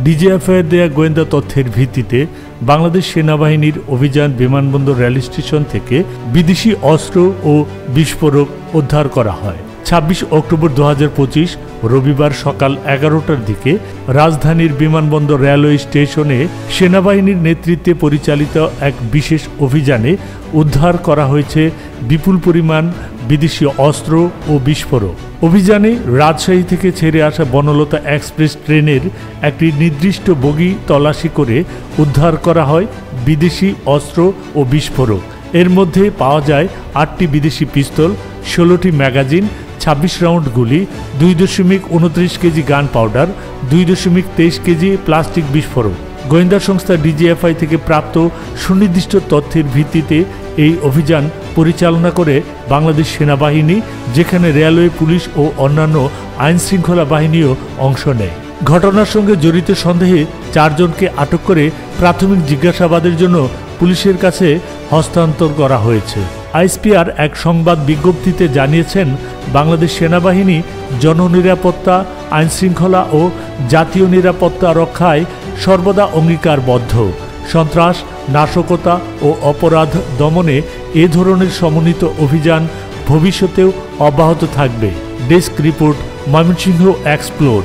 ডিজিএফআইয়ের দেয়া গোয়েন্দা তথ্যের ভিত্তিতে বাংলাদেশ সেনাবাহিনীর অভিযান বিমানবন্দর রেল স্টেশন থেকে বিদেশি অস্ত্র ও বিস্ফোরক উদ্ধার করা হয়। ২৬ অক্টোবর ২০২৫ রবিবার সকাল ১১টার দিকে রাজধানীর বিমানবন্দর রেলওয়ে স্টেশনে সেনাবাহিনীর নেতৃত্বে পরিচালিত এক বিশেষ অভিযানে উদ্ধার করা হয়েছে বিপুল পরিমাণ বিদেশি অস্ত্র ও বিস্ফোরক। অভিযানে রাজশাহী থেকে ছেড়ে আসা বনলতা এক্সপ্রেস ট্রেনের একটি নির্দিষ্ট বগি তল্লাশি করে উদ্ধার করা হয় বিদেশি অস্ত্র ও বিস্ফোরক। এর মধ্যে পাওয়া যায় ৮টি বিদেশি পিস্তল, ১৬টি ম্যাগাজিন, ২৬ রাউন্ড গুলি, ২.২৯ কেজি গান পাউডার, ২.২৩ কেজি প্লাস্টিক বিস্ফোরক। গোয়েন্দা সংস্থা ডিজিএফআই থেকে প্রাপ্ত সুনির্দিষ্ট তথ্যের ভিত্তিতে এই অভিযান পরিচালনা করে বাংলাদেশ সেনাবাহিনী, যেখানে রেলওয়ে, পুলিশ ও অন্যান্য আইনশৃঙ্খলা বাহিনীও অংশ নেয়। ঘটনার সঙ্গে জড়িত সন্দেহে ৪ জনকে আটক করে প্রাথমিক জিজ্ঞাসাবাদের জন্য পুলিশের কাছে হস্তান্তর করা হয়েছে। আইএসপিআর এক সংবাদ বিজ্ঞপ্তিতে জানিয়েছেন, বাংলাদেশ সেনাবাহিনী জননিরাপত্তা, আইনশৃঙ্খলা ও জাতীয় নিরাপত্তা রক্ষায় সর্বদা অঙ্গীকারবদ্ধ। সন্ত্রাস, নাশকতা ও অপরাধ দমনে এ ধরনের সমন্বিত অভিযান ভবিষ্যতেও অব্যাহত থাকবে। Desk report, Mymensingh explore.